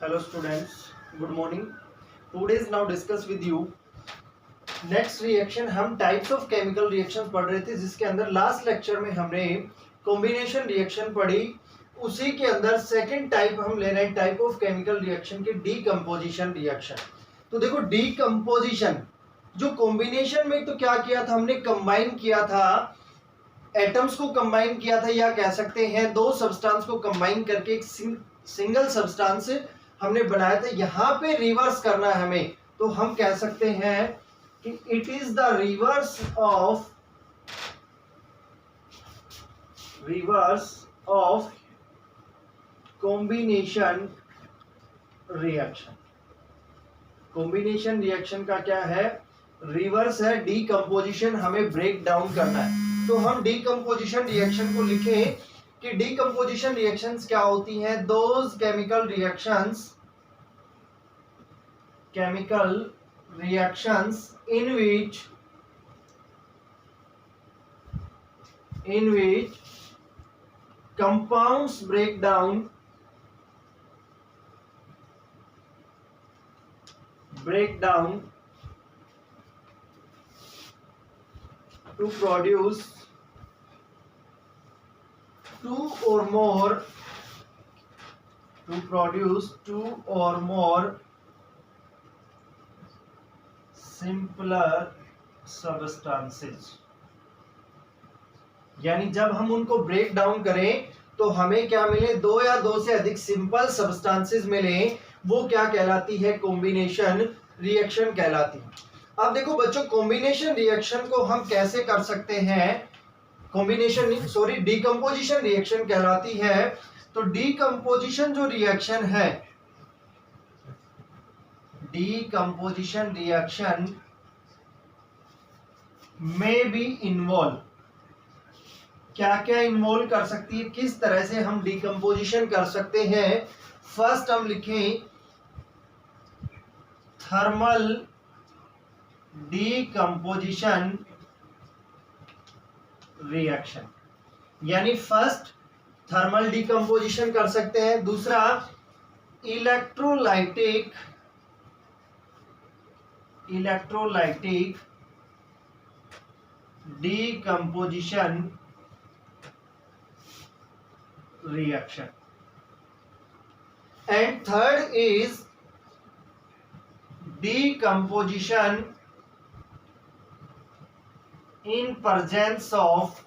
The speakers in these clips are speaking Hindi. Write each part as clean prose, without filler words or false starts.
Hello students, good morning. Today's now discuss with you next reaction. हम टाइप्स ऑफ केमिकल रिएक्शन पढ़ रहे थे जिसके अंदर लास्ट लेक्चर में हमने कॉम्बिनेशन रिएक्शन पढ़ी. उसी के अंदर सेकंड टाइप हम ले रहे हैं टाइप ऑफ केमिकल रिएक्शन की डीकंपोजिशन रिएक्शन. तो देखो डीकंपोजिशन जो कॉम्बिनेशन में तो क्या किया था हमने कंबाइन किया था, एटम्स को कंबाइन किया था या कह सकते हैं दो सब्सटेंस को कंबाइन करके एक सिंगल सब्सटेंस हमने बनाया था. यहाँ पे रिवर्स करना है हमें तो हम कह सकते हैं कि it is the reverse of combination reaction. Combination reaction का क्या है, रिवर्स है. डीकंपोजिशन हमें ब्रेक डाउन करना है. तो हम डीकंपोजिशन रिएक्शन को लिखें कि डीकंपोजिशन रिएक्शंस क्या होती हैं. Those chemical reactions in which compounds break down to produce two or more simpler substances. यानी जब हम उनको ब्रेक डाउन करें तो हमें क्या मिले, दो या दो से अधिक सिंपल सब्सटेंसेस मिले. वो क्या कहलाती है, कॉम्बिनेशन रिएक्शन कहलाती है. अब देखो बच्चों कॉम्बिनेशन रिएक्शन को हम कैसे कर सकते हैं, डीकंपोजिशन रिएक्शन कहलाती है. तो डीकंपोजिशन जो रिएक्शन है, डीकंपोजिशन रिएक्शन में भी इन्वॉल्व, क्या क्या इन्वॉल्व कर सकती है, किस तरह से हम डीकंपोजिशन कर सकते हैं. फर्स्ट हम लिखें थर्मल डीकंपोजिशन रिएक्शन. यानी फर्स्ट थर्मल डीकंपोजिशन कर सकते हैं. दूसरा electrolytic decomposition reaction, and third is decomposition in presence of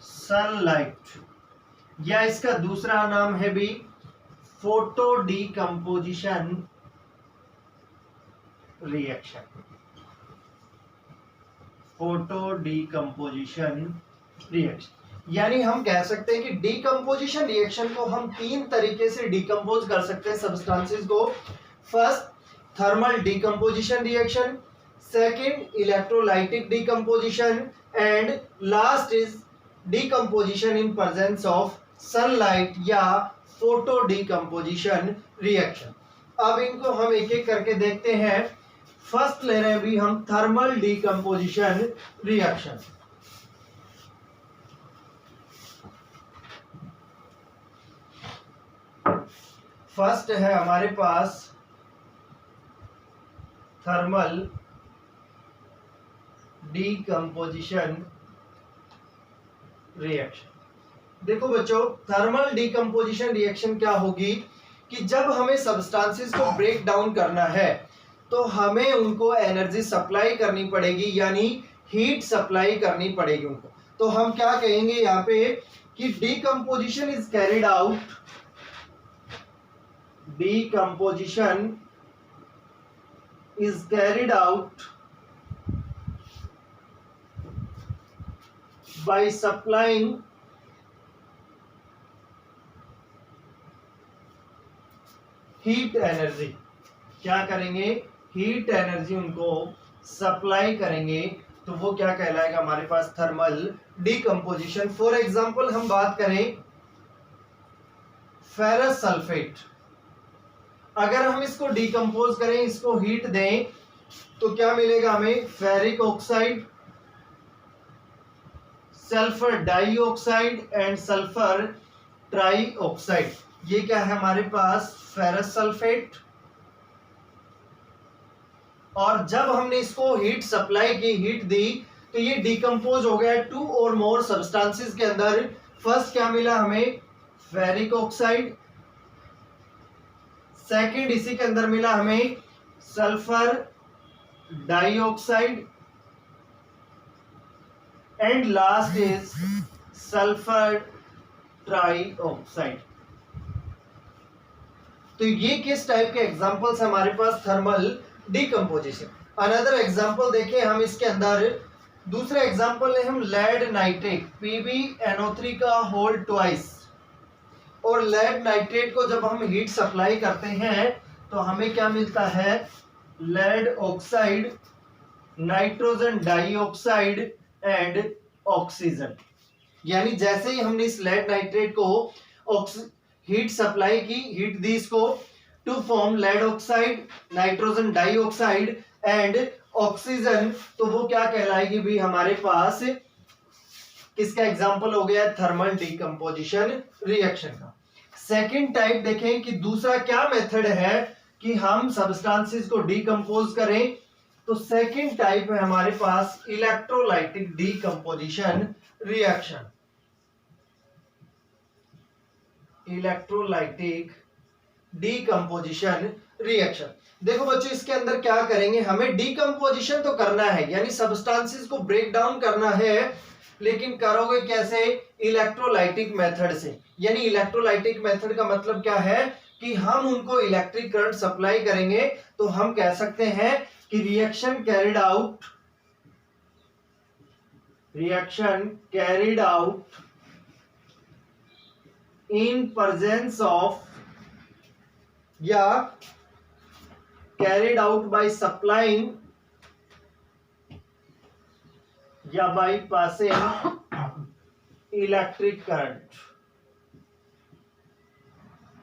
sunlight, या इसका दूसरा नाम है भी photo decomposition reaction. Photo decomposition reaction यानी हम कह सकते हैं कि डीकंपोजिशन रिएक्शन को हम तीन तरीके से डीकंपोज कर सकते हैं सब्सटेंसेस को. First thermal decomposition reaction, second electrolytic decomposition, and last is decomposition in presence of sunlight या फोटो डीकंपोजिशन रिएक्शन. अब इनको हम एक एक करके देखते हैं. फर्स्ट ले रहे हैं भी हम थर्मल डीकंपोजिशन रिएक्शन. फर्स्ट है हमारे पास थर्मल डीकंपोजिशन रिएक्शन. देखो बच्चों थर्मल डीकंपोजिशन रिएक्शन क्या होगी कि जब हमें सब्सटेंसेस को ब्रेक डाउन करना है तो हमें उनको एनर्जी सप्लाई करनी पड़ेगी, यानी हीट सप्लाई करनी पड़ेगी उनको. तो हम क्या कहेंगे यहाँ पे कि decomposition is carried out by supplying heat energy. क्या करेंगे, हीट एनर्जी उनको सप्लाई करेंगे. तो वो क्या कहलाएगा हमारे पास, थर्मल डीकंपोजिशन. फॉर एग्जांपल हम बात करें फेरस सल्फेट, अगर हम इसको डीकंपोज करें, इसको हीट दें तो क्या मिलेगा हमें, ferric oxide, sulphur dioxide and sulphur trioxide. ये क्या है हमारे पास, फेरस सल्फेट। और जब हमने इसको हीट सप्लाई की, हीट दी, तो ये डिकम्पोज हो गया 2 और मोर सब्सटेंसेस के अंदर। फर्स्ट क्या मिला हमें, फेरिक ऑक्साइड। सेकंड इसी के अंदर मिला हमें sulphur dioxide. And last is sulphur trioxide. तो ये किस टाइप के एग्जांपल्स हमारे पास, थर्मल डिकम्पोजिशन। अनदर एग्जांपल देखें हम इसके अंदर, दूसरा एग्जांपल है हम लेड नाइट्रेट, PbNO3 का होल ट्वाइस। और लेड नाइट्रेट को जब हम हीट सप्लाई करते हैं तो हमें क्या मिलता है, lead oxide, nitrogen dioxide and oxygen. यानी जैसे ही हमने इस लेड नाइट्रेट को हीट सप्लाई की, हीट दी इसको to form lead oxide, nitrogen dioxide and oxygen, तो वो क्या कहलाएगी भी हमारे पास, किसका एग्जांपल हो गया, थर्मल डिकम्पोजिशन रिएक्शन का। सेकंड टाइप देखें कि दूसरा क्या मेथड है कि हम सब्सटेंसेस को डिकम्पोज करें। तो सेकंड टाइप है हमारे पास electrolytic decomposition reaction. Electrolytic decomposition reaction. देखो बच्चों, इसके अंदर क्या करेंगे, हमें डिकम्पोजिशन तो करना है, यानी सब्सटेंसेस को ब्रेक डाउन करना है, लेकिन करोगे कैसे, इलेक्ट्रोलाइटिक मेथड से। यानी इलेक्ट्रोलाइटिक मेथड का मतलब क्या है कि हम उनको इलेक्ट्रिक करंट सप्लाई करेंगे, तो हम कह सकते हैं कि reaction carried out in presence of, या carried out by supplying या by passing इलेक्ट्रिक करंट।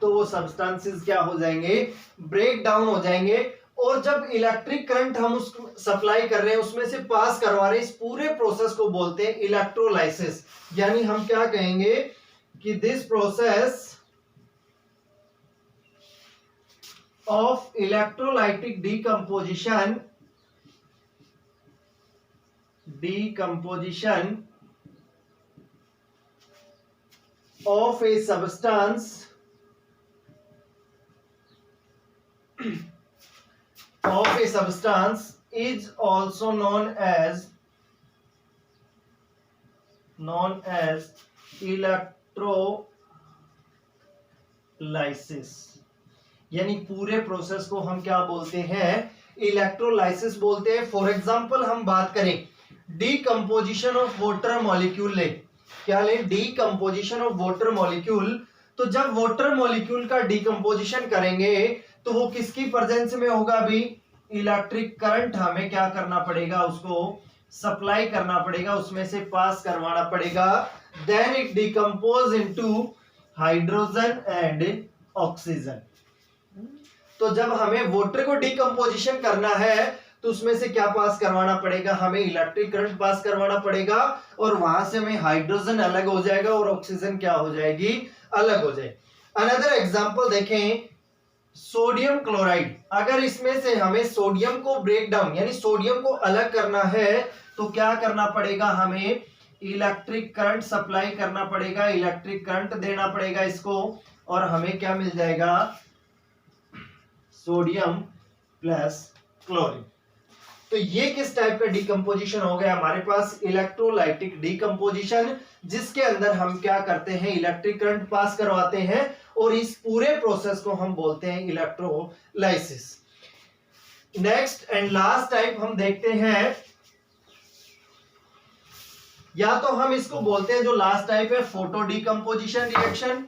तो वो सब्सटेंसेस क्या हो जाएंगे, ब्रेक डाउन हो जाएंगे। और जब इलेक्ट्रिक करंट हम उस सप्लाई कर रहे हैं, उसमें से पास करवा रहे हैं, इस पूरे प्रोसेस को बोलते हैं इलेक्ट्रोलाइसिस। यानी हम क्या कहेंगे कि this process of electrolytic decomposition of a substance is also known as electrolysis। यानी पूरे प्रोसेस को हम क्या बोलते हैं, इलेक्ट्रोलाइसिस बोलते हैं। फॉर एग्जांपल हम बात करें डीकंपोजिशन ऑफ वाटर मॉलिक्यूल ले, क्या ले, डीकंपोजिशन ऑफ वाटर मॉलिक्यूल। तो जब वाटर मॉलिक्यूल का डीकंपोजिशन करेंगे तो वो किसकी प्रेजेंस में होगा भी, इलेक्ट्रिक करंट हमें क्या करना पड़ेगा, उसको सप्लाई करना पड़ेगा, उसमें से पास करवाना पड़ेगा। Then it decompose into hydrogen and oxygen. तो जब हमें वाटर को डिकम्पोजिशन करना है तो उसमें से क्या पास करवाना पड़ेगा, हमें इलेक्ट्रिक करंट पास करवाना पड़ेगा, और वहां से हमें हाइड्रोजन अलग हो जाएगा और ऑक्सीजन क्या हो जाएगी, अलग हो जाएगी। अनदर एग्जांपल देखें, सोडियम क्लोराइड। अगर इसमें से हमें सोडियम को ब्रेक डाउन यानी सोडियम को अलग करना है तो क्या करना पड़ेगा, हमें इलेक्ट्रिक करंट सप्लाई करना पड़ेगा, इलेक्ट्रिक करंट देना पड़ेगा इसको, और हमें क्या मिल जाएगा, सोडियम प्लस क्लोरीन। तो ये किस टाइप का डिकम्पोजिशन हो गया हमारे पास, इलेक्ट्रोलाइटिक डिकम्पोजिशन, जिसके अंदर हम क्या करते हैं, इलेक्ट्रिक करंट पास करवाते हैं, और इस पूरे प्रोसेस को हम बोलते हैं electrolysis. Next and last type हम देखते हैं, या तो हम इसको बोलते हैं, जो लास्ट टाइप है, photo decomposition reaction,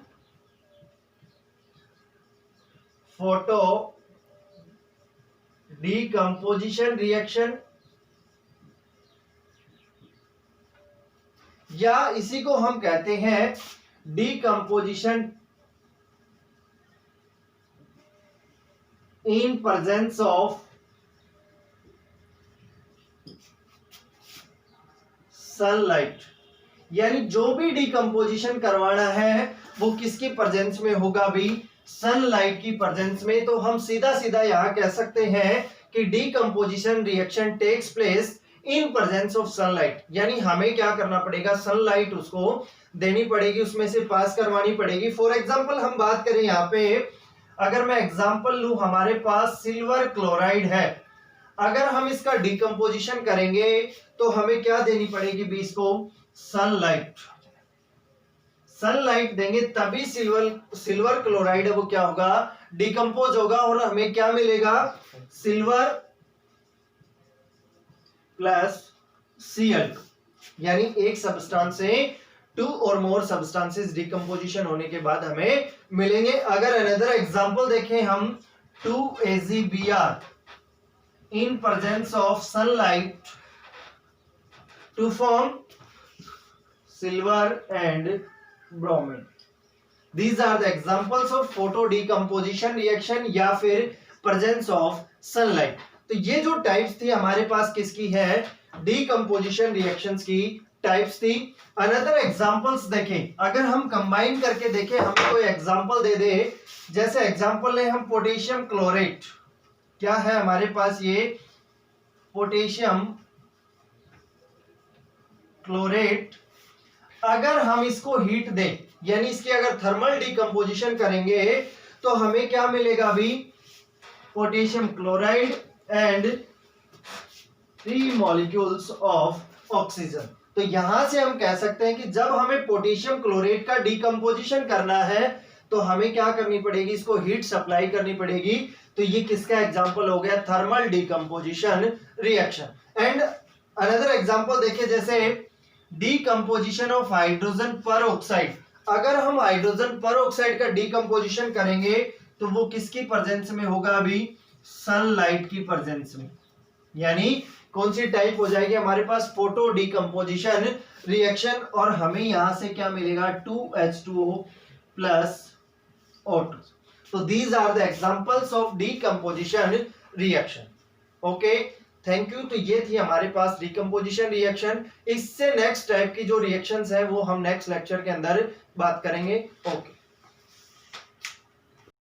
photo decomposition reaction, या इसी को हम कहते हैं decomposition in presence of sunlight. यानी जो भी डिकम्पोजिशन करवाना है वो किसकी प्रेजेंस में होगा भी, सनलाइट की प्रेजेंस में। तो हम सीधा सीधा यहाँ कह सकते हैं कि decomposition reaction takes place in presence of sunlight, यानी हमें क्या करना पड़ेगा, सनलाइट उसको देनी पड़ेगी, उसमें से पास करवानी पड़ेगी। फॉर एग्जांपल हम बात करें यहाँ पे, अगर मैं एग्जांपल लूं, हमारे पास सिल्वर क्लोराइड है, अगर हम इसका डीकंपोजिशन करेंगे तो हमें क्या देनी पड़ेगी भी, इसको सनलाइट। सनलाइट देंगे तभी सिल्वर क्लोराइड है वो क्या होगा, डिकम्पोज होगा, और हमें क्या मिलेगा, सिल्वर प्लस Cl, यानी एक सब्सटेंस से टू और मोर सब्सटेंसेस डिकम्पोजिशन होने के बाद हमें मिलेंगे। अगर अनदर एग्जांपल देखें हम, 2AgBr in presence of sunlight to form silver and bromine. These are the examples of photo decomposition reaction या फिर presence of sunlight. तो ये जो टाइप्स थी हमारे पास किसकी है, डीकंपोजिशन रिएक्शंस की टाइप्स थी। अनदर एग्जांपल्स देखें, अगर हम कंबाइन करके देखें, हमें कोई एग्जांपल दे दे, जैसे एग्जांपल ले हम पोटेशियम क्लोरेट, क्या है हमारे पास ये पोटेशियम क्लोरेट, अगर हम इसको हीट दें, यानी इसकी अगर थर्मल डिकम्पोजिशन करेंगे तो हमें क्या मिलेगा भी, potassium chloride and 3 molecules of oxygen. तो यहां से हम कह सकते हैं कि जब हमें पोटेशियम क्लोरेट का डिकम्पोजिशन करना है तो हमें क्या करनी पड़ेगी, इसको हीट सप्लाई करनी पड़ेगी। तो ये किसका एग्जांपल हो गया, thermal decomposition reaction. And another example देखिए, जैसे डिकम्पोजिशन ऑफ हाइड्रोजन पर ऑक्साइड, अगर हम हाइड्रोजन पर ऑक्साइड का डिकम्पोजिशन करेंगे तो वो किसकी प्रेजेंस में होगा, अभी सनलाइट की प्रेजेंस में, यानी कौन सी टाइप हो जाएगी हमारे पास, फोटो डिकम्पोजिशन रिएक्शन। और हमें यहां से क्या मिलेगा, 2H2O प्लस O2। तो these are the examples of decomposition reaction. Okay, thank you. तो ये थी हमारे पास डिकम्पोजिशन रिएक्शन। इससे नेक्स्ट टाइप की जो रिएक्शंस है वो हम नेक्स्ट लेक्चर के अंदर बात करेंगे। ओके।